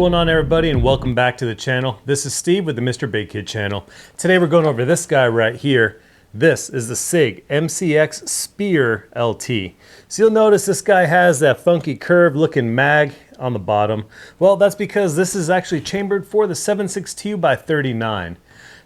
going on, everybody, and welcome back to the channel. This is Steve with the MrBigKid channel. Today we're going over this guy right here. This is the Sig MCX Spear LT. So you'll notice this guy has that funky curved looking mag on the bottom. Well, that's because this is actually chambered for the 7.62 by 39.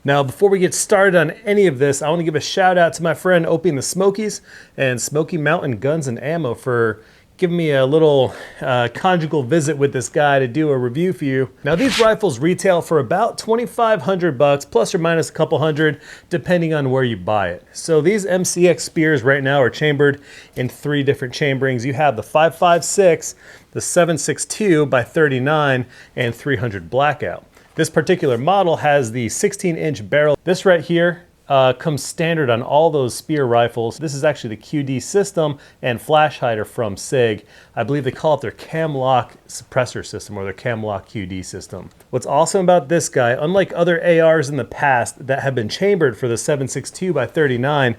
Now, before we get started on any of this, I want to give a shout out to my friend Opie and the Smokies and Smoky Mountain Guns and Ammo for giving me a little conjugal visit with this guy to do a review for you. Now, these rifles retail for about 2,500 bucks, plus or minus a couple hundred, depending on where you buy it. So these MCX Spears right now are chambered in 3 different chamberings. You have the 5.56, the 7.62 by 39, and 300 blackout. This particular model has the 16-inch barrel. This right here comes standard on all those Spear rifles. This is actually the QD system and flash hider from Sig. I believe they call it their Camlock suppressor system or their Camlock QD system. What's awesome about this guy, unlike other ARs in the past that have been chambered for the 7.62 by 39,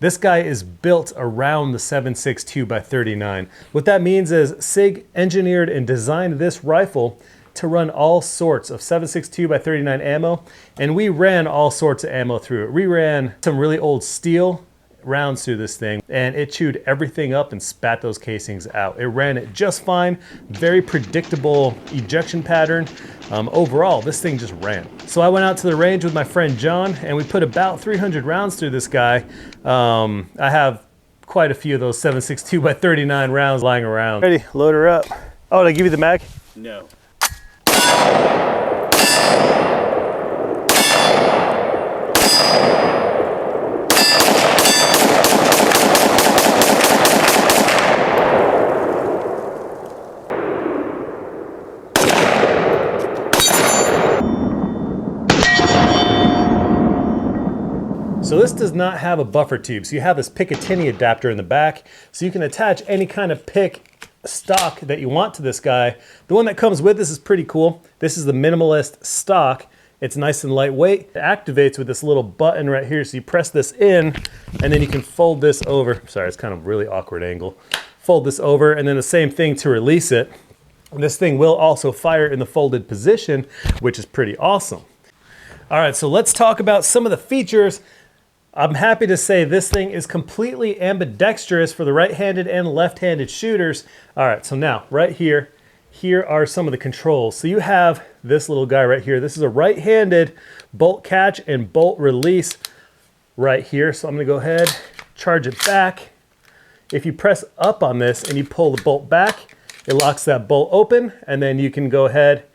this guy is built around the 7.62 by 39. What that means is Sig engineered and designed this rifle to run all sorts of 7.62 by 39 ammo, and we ran all sorts of ammo through it. We ran some really old steel rounds through this thing, and it chewed everything up and spat those casings out. It ran it just fine, very predictable ejection pattern. Overall, this thing just ran. So I went out to the range with my friend John, and we put about 300 rounds through this guy. I have quite a few of those 7.62 by 39 rounds lying around. Ready, load her up. Oh, did I give you the mag? No. So this does not have a buffer tube. So you have this Picatinny adapter in the back, so you can attach any kind of pick stock that you want to this guy. The one that comes with this is pretty cool. This is the minimalist stock. It's nice and lightweight. It activates with this little button right here. So you press this in and then you can fold this over. Sorry, it's kind of really awkward angle. Fold this over and then the same thing to release it. This thing will also fire in the folded position, which is pretty awesome. All right, so let's talk about some of the features. I'm happy to say this thing is completely ambidextrous for the right-handed and left-handed shooters. All right, so now right here, here are some of the controls. So you have this little guy right here. This is a right-handed bolt catch and bolt release right here. So I'm gonna go ahead, charge it back. If you press up on this and you pull the bolt back, it locks that bolt open, and then you can go ahead,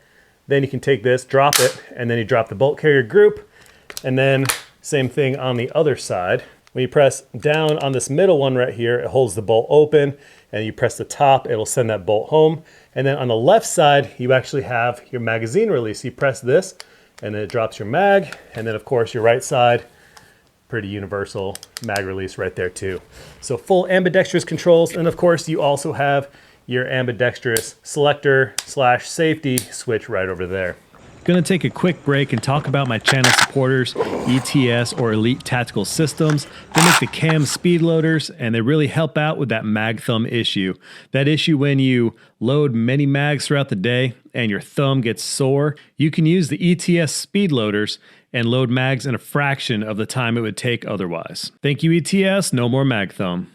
then you can take this, drop it, and then you drop the bolt carrier group, and then same thing on the other side. When you press down on this middle one right here, it holds the bolt open, and you press the top, it'll send that bolt home. And then on the left side, you actually have your magazine release. You press this, and then it drops your mag. And then of course your right side, pretty universal mag release right there too. So full ambidextrous controls. And of course you also have your ambidextrous selector / safety switch right over there. Gonna take a quick break and talk about my channel supporters, ETS or Elite Tactical Systems. They make the cam speed loaders, and they really help out with that mag thumb issue. That issue when you load many mags throughout the day and your thumb gets sore. You can use the ETS speed loaders and load mags in a fraction of the time it would take otherwise. Thank you, ETS. No more mag thumb.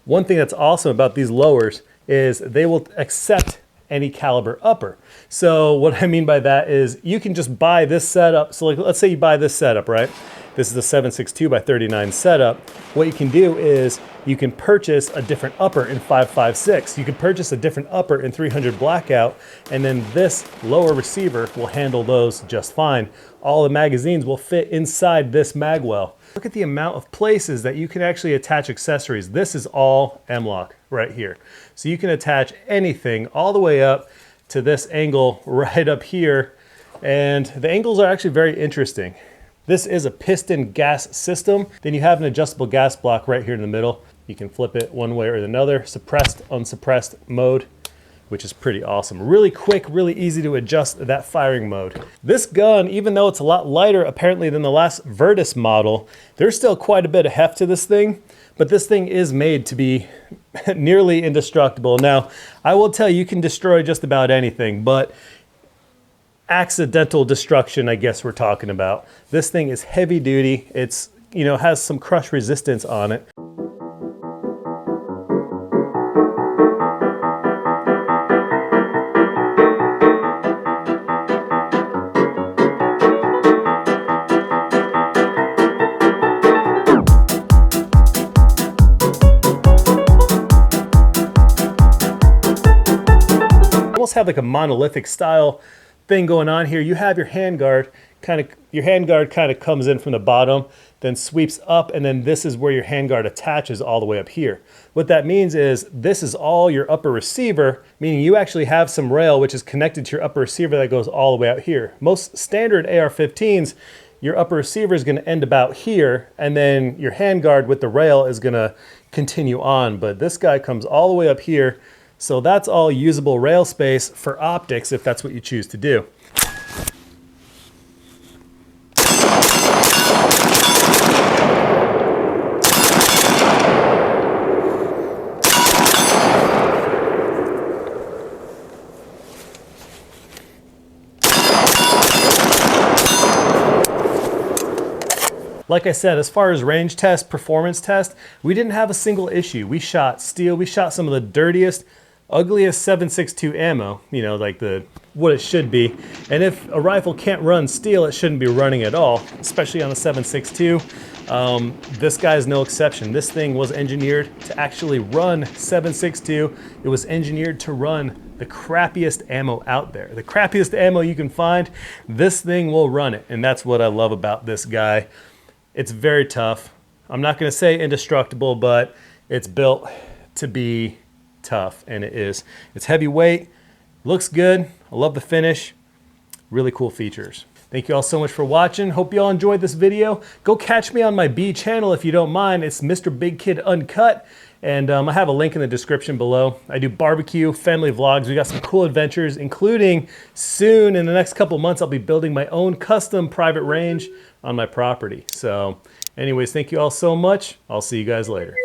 One thing that's awesome about these lowers is they will accept any caliber upper. So what I mean by that is you can just buy this setup. So like, let's say you buy this setup, right? This is a 7.62 by 39 setup. What you can do is you can purchase a different upper in 5.56. You can purchase a different upper in 300 blackout, and then this lower receiver will handle those just fine. All the magazines will fit inside this mag well. Look at the amount of places that you can actually attach accessories. This is all M-LOK right here. So you can attach anything all the way up to this angle right up here. And the angles are actually very interesting. This is a piston gas system. Then you have an adjustable gas block right here in the middle. You can flip it one way or another, suppressed, unsuppressed mode. which is pretty awesome. Really quick, really easy to adjust that firing mode. This gun, even though it's a lot lighter apparently than the last Virtus model, there's still quite a bit of heft to this thing, but this thing is made to be nearly indestructible. Now, I will tell you, you can destroy just about anything, but accidental destruction, I guess we're talking about. This thing is heavy duty. It's, you know, has some crush resistance on it. Almost have like a monolithic style thing going on here. You have your handguard kind of comes in from the bottom, then sweeps up, and then this is where your handguard attaches all the way up here. What that means is this is all your upper receiver, meaning you actually have some rail which is connected to your upper receiver that goes all the way out here. Most standard AR-15s, your upper receiver is going to end about here, and then your handguard with the rail is going to continue on. But this guy comes all the way up here. So that's all usable rail space for optics if that's what you choose to do. Like I said, as far as range test, performance test, we didn't have a single issue. We shot steel, we shot some of the dirtiest, ugliest 7.62 ammo, you know, like what it should be. And if a rifle can't run steel, it shouldn't be running at all, especially on a 7.62. This guy is no exception. This thing was engineered to actually run 7.62. It was engineered to run the crappiest ammo out there. The crappiest ammo you can find, this thing will run it. And that's what I love about this guy. It's very tough. I'm not gonna say indestructible, but it's built to be tough, and it is. It's heavyweight, looks good. I love the finish. Really cool features. Thank you all so much for watching. Hope you all enjoyed this video. Go catch me on my B channel if you don't mind. It's MrBigKid Uncut, and I have a link in the description below. I do barbecue, family vlogs. We got some cool adventures, including soon in the next couple months, I'll be building my own custom private range on my property. So anyways, thank you all so much. I'll see you guys later.